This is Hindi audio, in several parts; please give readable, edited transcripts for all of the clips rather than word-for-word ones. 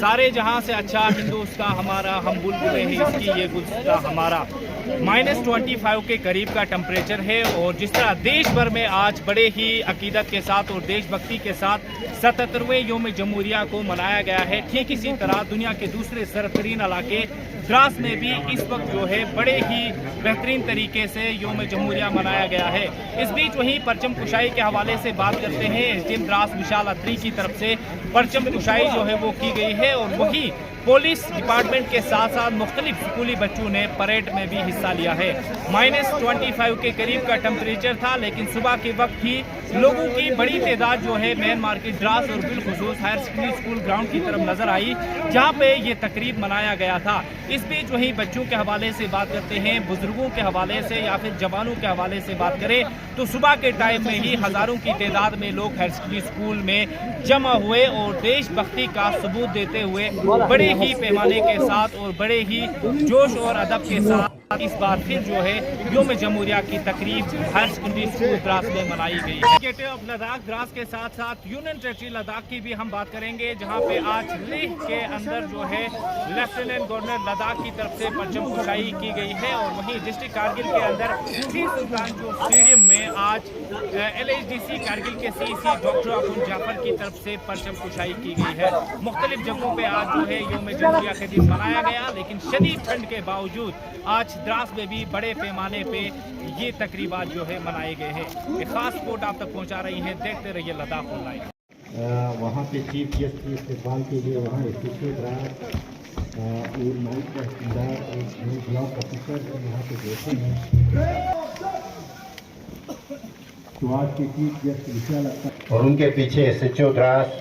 सारे जहां से अच्छा हिंदुस्तान हमारा, हम बुलबुलें हैं इसकी ये गुलस्ता हमारा। -25 के करीब का टेम्परेचर है और जिस तरह देश भर में आज बड़े ही अकीदत के साथ और देशभक्ति के साथ 77वें योम जमहूरिया को मनाया गया है, ठीक इसी तरह दुनिया के दूसरे सरतरीन इलाके द्रास में भी इस वक्त जो है बड़े ही बेहतरीन तरीके से योम जमहूरिया मनाया गया है। इस बीच वहीं परचम कुशाई के हवाले से बात करते हैं। एसडीएम द्रास विशाल अत्री की तरफ से परचम कुशाई जो है वो की गई है और वही पुलिस डिपार्टमेंट के साथ साथ मुख्तलिफ स्कूली बच्चों ने परेड में भी हिस्सा लिया है। -25 के करीब का टेम्परेचर था, लेकिन सुबह के वक्त ही लोगों की बड़ी तादाद जो है मेन मार्केट द्रास और बिलखुसूस हायर सेकेंडरी स्कूल ग्राउंड की तरफ नजर आई, जहां पे ये तकरीब मनाया गया था। इस बीच वहीं बच्चों के हवाले से बात करते हैं, बुजुर्गों के हवाले से या फिर जवानों के हवाले से बात करें तो सुबह के टाइम में ही हजारों की तादाद में लोग हायर सेकेंडरी स्कूल में जमा हुए और देशभक्ति का सबूत देते हुए बड़े ही पैमाने के साथ और बड़े ही जोश और अदब के साथ इस बार फिर जो है योम जमहूरिया की तकरीब हायर सेकेंडरी स्कूल द्रास में मनाई गई है। गेटवे ऑफ लद्दाख द्रास के साथ साथ यूनियन टेरिटरी लद्दाख की भी हम बात करेंगे, जहां पे आज लेह के अंदर जो है लेफ्टिनेंट गवर्नर लद्दाख की तरफ से परचम कुशाई की गई है और वहीं डिस्ट्रिक्ट कारगिल के अंदर टीपू सुल्तान जो स्टेडियम में आज LHDC कारगिल के CEC डॉक्टर अबुल जाफर की तरफ से परचम कुशाई की गई है। मुख्तलिफ जगहों पे आज जो है योम जमहूरिया का दिन मनाया गया, लेकिन शदीद ठंड के बावजूद आज द्रास में भी बड़े पैमाने पे ये तकरीबात जो है मनाए गए हैं। एक खास रिपोर्ट आप तक पहुंचा रही है, देखते रहिए लद्दाख ऑनलाइन। वहाँ पे चीफ गेस्ट की इस्तेमाल के लिए वहाँ स्पेशल द्रास और नाइट तहसीलदार और ब्लॉक ऑफिसर यहाँ पे बैठे हैं, तो आज के चीफ गेस्ट विशाल अत्री और उनके पीछे SHO द्रास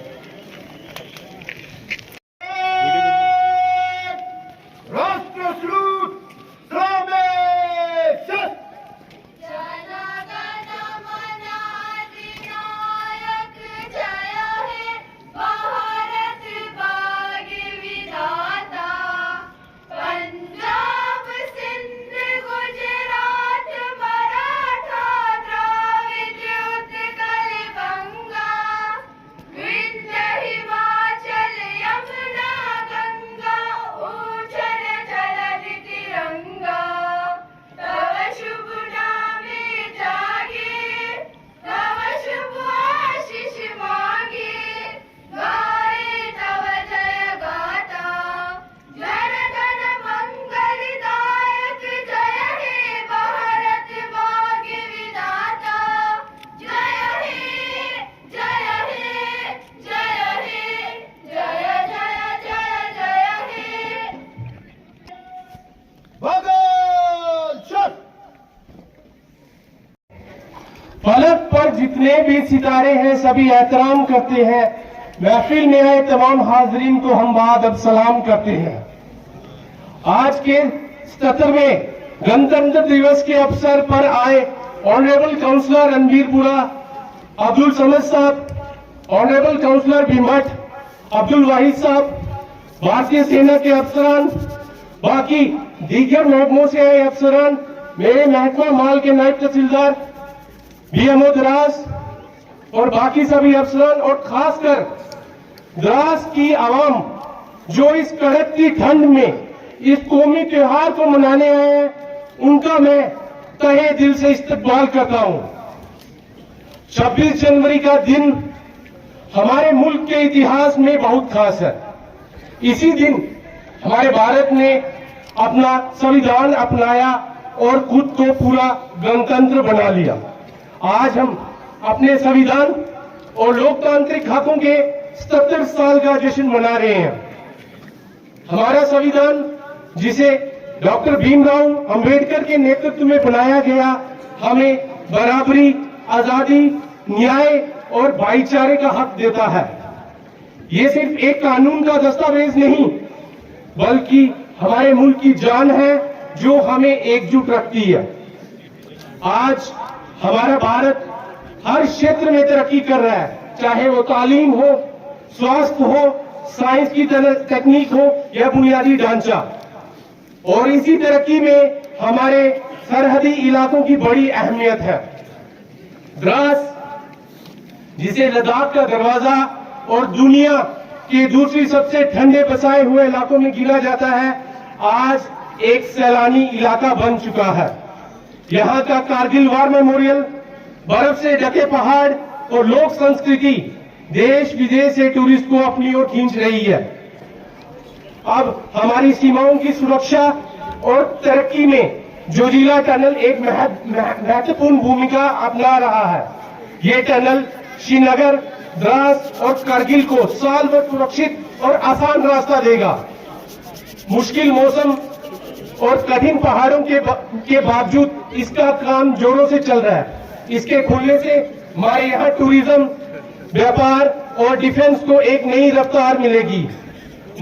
फलक पर जितने भी सितारे हैं सभी एहतराम करते हैं। महफिल में आए तमाम हाजरीन को हम बाअदब सलाम करते हैं। आज के 77वें गणतंत्र दिवस के अवसर पर आए ऑनरेबल काउंसलर रणबीरपुरा अब्दुल समद साहब, ऑनरेबल काउंसलर भीमठ अब्दुल वाहिद साहब, भारतीय सेना के अफसरान, बाकी दीगर महकमों से आए अफसरान, मेरे महकमा माल के नायब तहसीलदार BMO द्रास और बाकी सभी अफसरान और खासकर द्रास की आवाम जो इस कड़कती ठंड में इस कौमी त्योहार को मनाने आए हैं, उनका मैं तहे दिल से इस्तकबाल करता हूं। 26 जनवरी का दिन हमारे मुल्क के इतिहास में बहुत खास है। इसी दिन हमारे भारत ने अपना संविधान अपनाया और खुद को पूरा गणतंत्र बना लिया। आज हम अपने संविधान और लोकतांत्रिक हकों के 77 साल का जश्न मना रहे हैं। हमारा संविधान, जिसे डॉक्टर भीमराव अंबेडकर के नेतृत्व में बनाया गया, हमें बराबरी, आजादी, न्याय और भाईचारे का हक देता है। ये सिर्फ एक कानून का दस्तावेज नहीं, बल्कि हमारे मुल्क की जान है जो हमें एकजुट रखती है। आज हमारा भारत हर क्षेत्र में तरक्की कर रहा है, चाहे वो तालीम हो, स्वास्थ्य हो, साइंस की तकनीक हो या बुनियादी ढांचा। और इसी तरक्की में हमारे सरहदी इलाकों की बड़ी अहमियत है। द्रास, जिसे लद्दाख का दरवाजा और दुनिया के दूसरी सबसे ठंडे बसाए हुए इलाकों में गिना जाता है, आज एक सैलानी इलाका बन चुका है। यहाँ का कारगिल वार मेमोरियल, बर्फ से ढके पहाड़ और लोक संस्कृति देश विदेश से टूरिस्ट को अपनी ओर खींच रही है। अब हमारी सीमाओं की सुरक्षा और तरक्की में जोजिला टनल एक महत्वपूर्ण भूमिका अपना रहा है। ये टनल श्रीनगर, द्रास और कारगिल को साल भर सुरक्षित और आसान रास्ता देगा। मुश्किल मौसम और कठिन पहाड़ों के बावजूद इसका काम जोरों से चल रहा है। इसके खुलने से हमारे यहाँ टूरिज्म, व्यापार और डिफेंस को एक नई रफ्तार मिलेगी।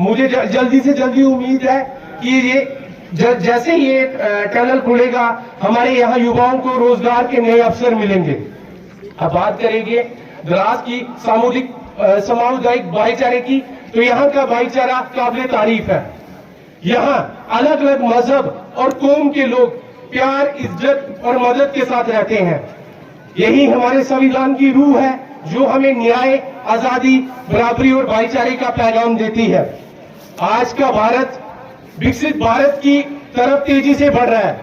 मुझे जल्दी से जल्दी उम्मीद है कि ये जैसे ये टनल खुलेगा, हमारे यहाँ युवाओं को रोजगार के नए अवसर मिलेंगे। अब बात करेंगे द्रास की सामुदायिक भाईचारे की, तो यहाँ का भाईचारा काबिल तारीफ है। यहाँ अलग अलग मजहब और कौम के लोग प्यार, इज्जत और मदद के साथ रहते हैं। यही हमारे संविधान की रूह है, जो हमें न्याय, आजादी, बराबरी और भाईचारे का पैगाम देती है। आज का भारत विकसित भारत की तरफ तेजी से बढ़ रहा है।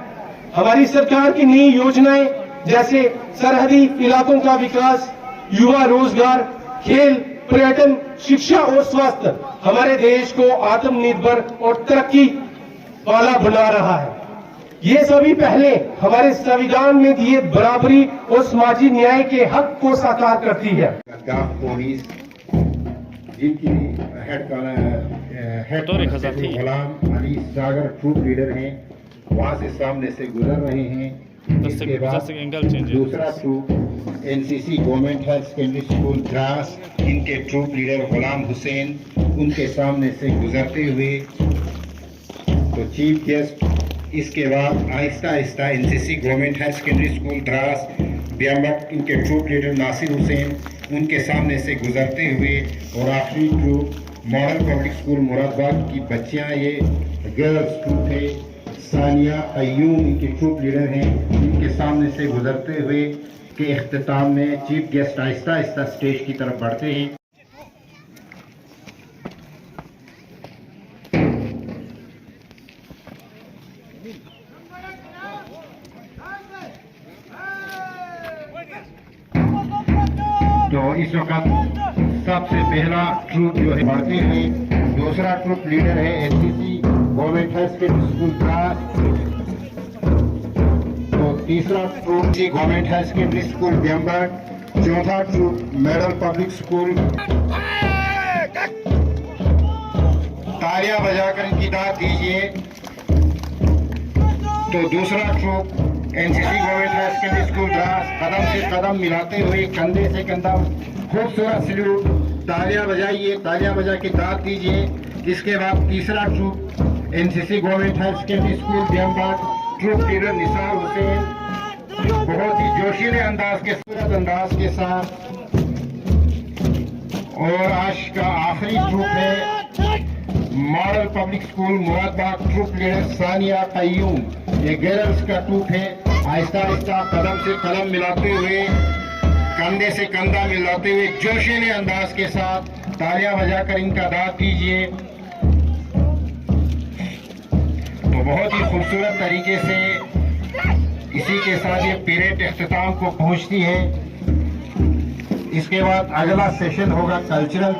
हमारी सरकार की नई योजनाएं जैसे सरहदी इलाकों का विकास, युवा रोजगार, खेल, पर्यटन, शिक्षा और स्वास्थ्य हमारे देश को आत्मनिर्भर और तरक्की वाला बना रहा है। ये सभी पहले हमारे संविधान में दिए बराबरी और समाजी न्याय के हक को साकार करती है। जिनकी हेड गुलाम अली सागर ट्रूप लीडर हैं, वहाँ से सामने से गुजर रहे हैं। इसके बाद दूसरा troop NCC government higher secondary school Dras, इनके ट्रूप लीडर गुलाम हुसैन, उनके सामने से गुजरते हुए तो चीफ गेस्ट। इसके बाद आहिस्ता आहिस्ता NCC government higher secondary school Dras Byamak, इनके ट्रूप लीडर नासिर हुसैन, उनके सामने से गुजरते हुए और आखिरी troop model public school Moradabad की बच्चियां, ये गर्ल्स ट्रूप है, सानिया अय्यूम इनके ट्रूप लीडर हैं, इनके सामने से गुजरते हुए के इख्तिताम में chief guest Aahista Aahista stage की तरफ बढ़ते हैं। तो इस वक्त सबसे पहला ट्रूप जो है बढ़ते हैं, दूसरा ट्रूप लीडर है NCC government higher secondary school Dras, तो तीसरा troop government higher secondary school Byamak, चौथा ट्रूप मॉडल पब्लिक स्कूल। तालियां बजाकर इनकी दाद दीजिए। तो दूसरा troop NCC government higher secondary school Dras, कदम से कदम मिलाते हुए, कंधे से कंधा, खूबसूरत सल्यूट, तालियां बजाइए, तालियां बजा के दाद दीजिए। इसके बाद तीसरा troop NCC government higher secondary school Byamak, troop leader Nisar Hussain, बहुत ही जोशीले अंदाज के, सूरत अंदाज के साथ। और आज का आखिरी ट्रूप है model public school Moradabad, troop leader Sania Ayyum, ये गर्ल्स का ट्रूप है। आहिस्ता आहिस्ता कदम से कदम मिलाते हुए, कंधे से कंधा मिलाते हुए, जोशीले अंदाज के साथ तालियां बजाकर इनका दाद दीजिए। तो बहुत ही खूबसूरत तरीके से इसी के साथ ये पीरेड इख्तिताम को पहुंचती है। इसके बाद अगला सेशन होगा कल्चरल।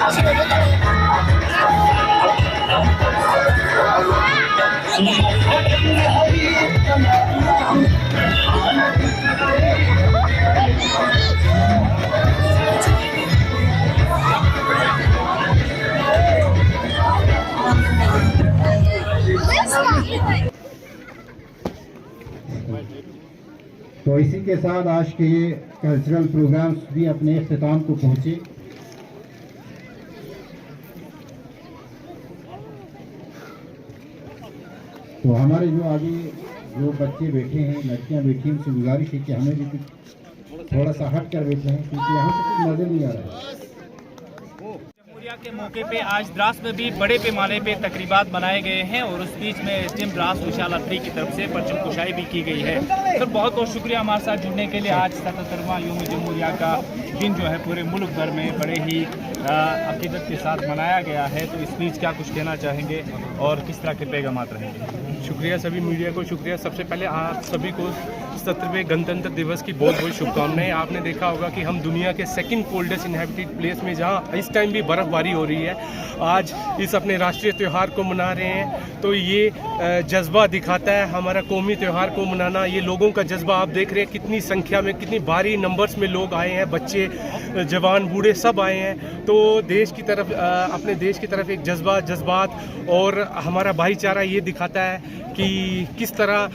तो इसी के साथ आज के ये कल्चरल प्रोग्राम्स भी अपने इख्तिताम को पहुँचे। तो हमारे जो आगे जो बच्चे बैठे हैं, लड़कियां बैठी हैं, उनसे गुजारिश है कि हमें भी कुछ थोड़ा सा हट कर बैठे हैं, क्योंकि यहाँ से कुछ नजर नहीं आ रहा है। जमहूरिया के मौके पे आज द्रास में भी बड़े पैमाने पे तकरीबात मनाए गए हैं और उस बीच में एसडीएम द्रास विशाल अत्री की तरफ से परचम कुशाई भी की गई है। सर बहुत बहुत शुक्रिया हमारे साथ जुड़ने के लिए। आज 77वां यौम जमहूरिया का दिन जो है पूरे मुल्क भर में बड़े ही अकीदत के साथ मनाया गया है, तो इस बीच क्या कुछ कहना चाहेंगे और किस तरह के पैगामात रहेंगे? शुक्रिया सभी मीडिया को शुक्रिया। सबसे पहले आप सभी को 77वें गणतंत्र दिवस की बहुत बहुत शुभकामनाएं। आपने देखा होगा कि हम दुनिया के सेकंड कोल्डेस्ट इनहैबिटेड प्लेस में, जहां इस टाइम भी बर्फ़बारी हो रही है, आज इस अपने राष्ट्रीय त्यौहार को मना रहे हैं। तो ये जज्बा दिखाता है हमारा कौमी त्यौहार को मनाना। ये लोगों का जज्बा आप देख रहे हैं, कितनी संख्या में, कितनी भारी नंबर्स में लोग आए हैं, बच्चे, जवान, बूढ़े सब आए हैं। तो देश की तरफ, अपने देश की तरफ एक जज्बात और हमारा भाईचारा ये दिखाता है कि किस तरह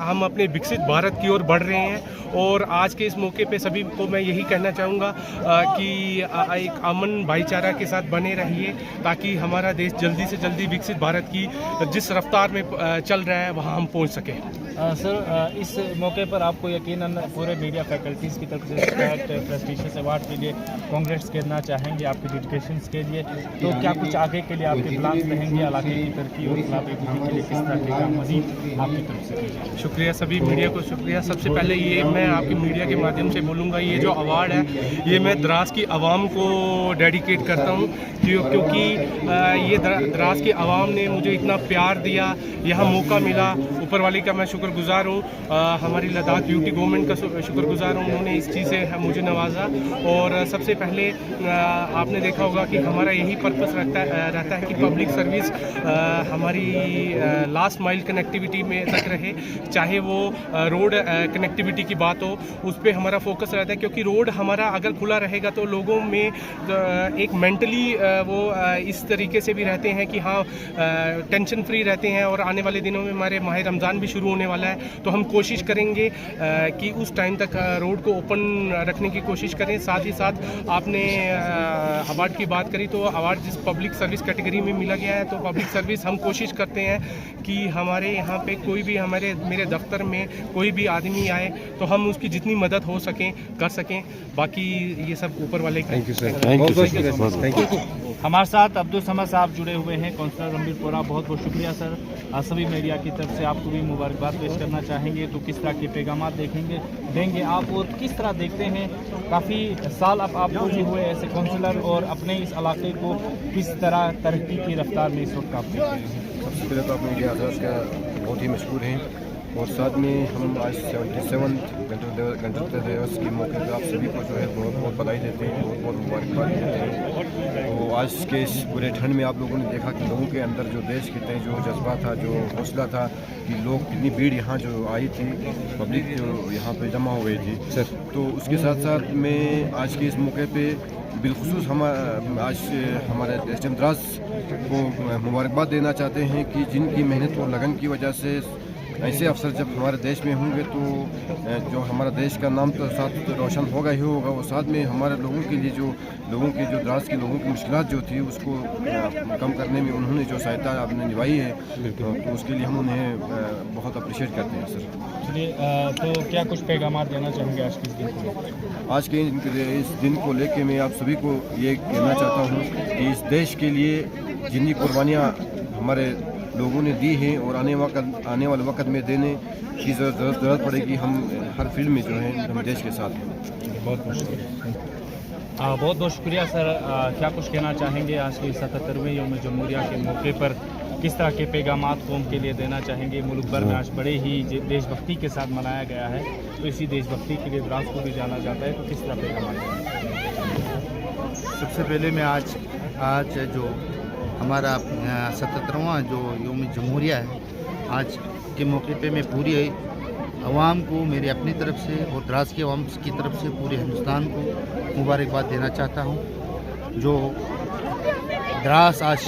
हम अपने विकसित भारत की ओर बढ़ रहे हैं। और आज के इस मौके पे सभी को मैं यही कहना चाहूँगा कि एक अमन भाईचारा के साथ बने रहिए, ताकि हमारा देश जल्दी से जल्दी विकसित भारत की जिस रफ्तार में चल रहा है वहाँ हम पहुँच सकें। सर इस मौके पर आपको यकीनन पूरे मीडिया फैकल्टीज़ की तरफ से प्रेस्टिजियस अवार्ड के लिए कांग्रेस करना चाहेंगे आपके डेडिकेशन के लिए। तो क्या कुछ आगे के लिए आपके प्लान्स रहेंगे इलाके की तरक्की और इलाके के लिए, किस तरह का मज़ीद आपकी तरफ से? शुक्रिया सभी मीडिया को शुक्रिया। सबसे पहले ये मैं आपकी मीडिया के माध्यम से बोलूँगा, ये जो अवार्ड है ये मैं द्रास की आवाम को डेडिकेट करता हूँ, क्योंकि ये द्रास की आवाम ने मुझे इतना प्यार दिया, यहाँ मौका मिला। ऊपर वाले का मैं शुक्रगुजार हूँ, हमारी लद्दाख यूटी गवर्नमेंट का शुक्रगुजार हूँ, उन्होंने इस चीज़ से मुझे नवाजा। और सबसे पहले आपने देखा होगा कि हमारा यही पर्पस रहता है कि पब्लिक सर्विस हमारी लास्ट माइल कनेक्टिविटी में तक रहे, चाहे वो रोड कनेक्टिविटी की बात हो, उस पर हमारा फोकस रहता है। क्योंकि रोड हमारा अगर खुला रहेगा तो लोगों में एक मेंटली वो इस तरीके से भी रहते हैं कि हाँ टेंशन फ्री रहते हैं। और आने वाले दिनों में हमारे माह रमज़ान भी शुरू होने वाला है, तो हम कोशिश करेंगे कि उस टाइम तक रोड को ओपन रखने की कोशिश करें। साथ ही साथ आपने अवार्ड की बात करी, तो अवार्ड जिस पब्लिक सर्विस कैटेगरी में मिला गया है, तो पब्लिक सर्विस हम कोशिश करते हैं कि हमारे यहाँ पे कोई भी मेरे दफ्तर में कोई भी आदमी आए तो हम उसकी जितनी मदद हो सकें कर सकें। बाकी ये सब ऊपर वाले। Thank you sir, thank you. हमारे साथ अब्दुल समद साहब जुड़े हुए हैं, काउंसलर रणबीरपुरा, बहुत बहुत शुक्रिया सर। सभी मीडिया की तरफ से आपको भी मुबारकबाद पेश करना चाहेंगे। तो किस तरह के पैगामात देंगे आप और किस तरह देखते हैं, काफ़ी साल अब आप पूरे हुए ऐसे काउंसलर, और अपने इस इलाके को किस तरह तरक्की की रफ्तार में इस वक्त आप देखते हैं? सबसे पहले तो आप मीडिया हजरात का बहुत ही मशहूर हैं, और साथ में हम आज 77 गणतंत्र दिवस के मौके पर आप सभी को जो है बहुत बहुत बधाई देते हैं, बहुत बहुत मुबारकबाद देते हैं। तो आज के इस बुरे ठंड में आप लोगों ने देखा कि लोगों के अंदर जो देश के तय जो जज्बा था, जो हौसला था, कि लोग कितनी भीड़ यहाँ जो आई थी, पब्लिक जो यहाँ पे जमा हो गई थी सर। तो उसके साथ साथ में आज के इस मौके पर बिलखुसूस हम आज हमारे एसडीएम द्रास को मुबारकबाद देना चाहते हैं कि जिनकी मेहनत और लगन की वजह से ऐसे अफसर जब हमारे देश में होंगे तो जो हमारा देश का नाम तो साथ रोशन होगा ही होगा, और साथ में हमारे लोगों के लिए जो द्रास के लोगों की मुश्किलात जो थी उसको कम करने में उन्होंने जो सहायता आपने निभाई है, तो उसके लिए हम उन्हें बहुत अप्रिशिएट करते हैं सर। चलिए, तो क्या कुछ पैगाम देना चाहेंगे आज के इस दिन को? आज के इस दिन को लेके मैं आप सभी को ये कहना चाहता हूँ कि इस देश के लिए जितनी कुर्बानियाँ हमारे लोगों ने दी हैं और आने वाले वक्त में देने की ज़रूरत पड़ेगी, हम हर फील्ड में जो है हम देश के साथ हैं। बहुत बहुत शुक्रिया। बहुत बहुत शुक्रिया सर। क्या कुछ कहना चाहेंगे आज के 77वें यौम जमहूरिया के मौके पर, किस तरह के पैगामात कौम के लिए देना चाहेंगे? मुल्क भर में आज बड़े ही देशभक्ति के साथ मनाया गया है, तो इसी देशभक्ति के लिए द्रास को भी जाना जाता है, तो किस तरह पैगामात? सबसे पहले मैं आज जो हमारा 77वां जो यौम जमहूरिया है, आज के मौके पे मैं पूरी आवाम को मेरी अपनी तरफ से और द्रास की आवाम की तरफ से पूरे हिंदुस्तान को मुबारकबाद देना चाहता हूँ। जो द्रास आज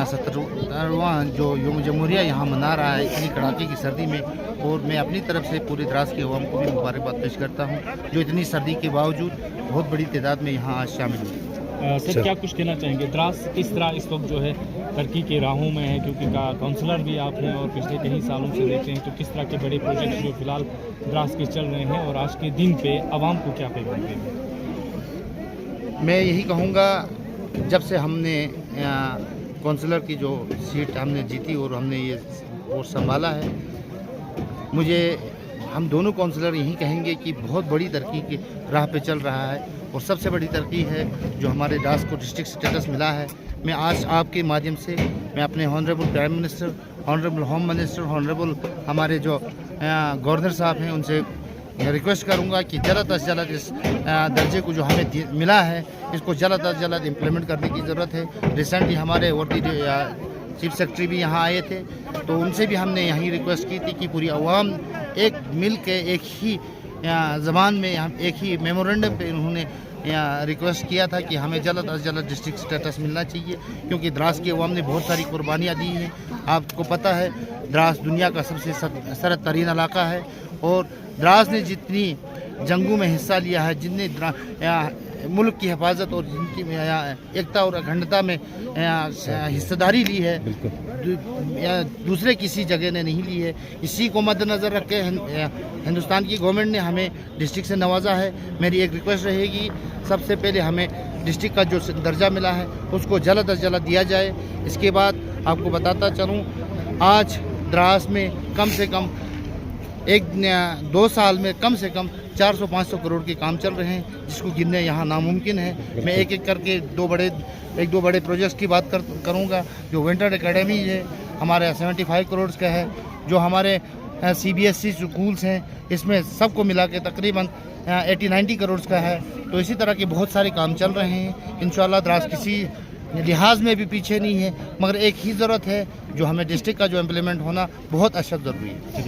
77वां जो यौम जमहूरिया यहाँ मना रहा है इतनी कड़ाके की सर्दी में, और मैं अपनी तरफ से पूरी द्रास की आवाम को भी मुबारकबाद पेश करता हूँ जो इतनी सर्दी के बावजूद बहुत बड़ी तादाद में यहाँ आज शामिल हुई। सर क्या कुछ कहना चाहेंगे, द्रास किस तरह इस वक्त जो है तरक्की के राहों में है, क्योंकि काउंसलर भी आप हैं और पिछले कई सालों से देखें तो किस तरह के बड़े प्रोजेक्ट जो फिलहाल द्रास के चल रहे हैं, और आज के दिन पे आवाम को क्या पैगाम देंगे? मैं यही कहूँगा, जब से हमने काउंसलर की जो सीट हमने जीती और हमने ये पोस्ट संभाला है, हम दोनों काउंसलर यही कहेंगे कि बहुत बड़ी तरक्की की राह पे चल रहा है, और सबसे बड़ी तरक्की है जो हमारे द्रास को डिस्ट्रिक्ट स्टेटस मिला है। मैं आज आपके माध्यम से मैं अपने honourable prime minister, honourable home minister, honourable हमारे जो गवर्नर साहब हैं उनसे रिक्वेस्ट करूंगा कि जल्द अज जल्द इस दर्जे को जो हमें मिला है इसको जल्द अज जल्द इम्प्लीमेंट करने की ज़रूरत है। रिसेंटली हमारे वर्दी चीफ सेक्रेटरी भी यहाँ आए थे, तो उनसे भी हमने यही रिक्वेस्ट की थी कि पूरी आवाम एक मिल के एक ही ज़बान में एक ही मेमोरेंडम पे उन्होंने रिक्वेस्ट किया था कि हमें जल्द अज जल्द डिस्ट्रिक्ट स्टेटस मिलना चाहिए, क्योंकि द्रास की आवाम ने बहुत सारी कुर्बानियाँ दी हैं। आपको पता है द्रास दुनिया का सबसे सरहद तरीन इलाका है, और द्रास ने जितनी जंगों में हिस्सा लिया है, जिनने मुल्क की हिफाजत और जिनकी एकता और अखंडता में हिस्सेदारी ली है, दूसरे किसी जगह ने नहीं ली है। इसी को मद्देनज़र रख के हिंदुस्तान की गवर्नमेंट ने हमें डिस्ट्रिक्ट से नवाजा है। मेरी एक रिक्वेस्ट रहेगी, सबसे पहले हमें डिस्ट्रिक्ट का जो दर्जा मिला है उसको जल्द अज जल्द दिया जाए। इसके बाद आपको बताता चलूँ, आज द्रास में कम से कम 1-2 साल में कम से कम 400-500 करोड़ के काम चल रहे हैं, जिसको गिनने यहाँ नामुमकिन है। मैं एक एक करके दो बड़े प्रोजेक्ट्स की बात करूँगा। जो विंटर एकेडमी है हमारे 75 करोड़ का है, जो हमारे CBSE स्कूल्स हैं इसमें सबको मिला के तकरीबन 80-90 करोड़ का है। तो इसी तरह के बहुत सारे काम चल रहे हैं। इंशाल्लाह द्रास किसी लिहाज में भी पीछे नहीं है, मगर एक ही ज़रूरत है, जो हमें डिस्ट्रिक्ट का जो इम्प्लीमेंट होना बहुत अशद ज़रूरी है।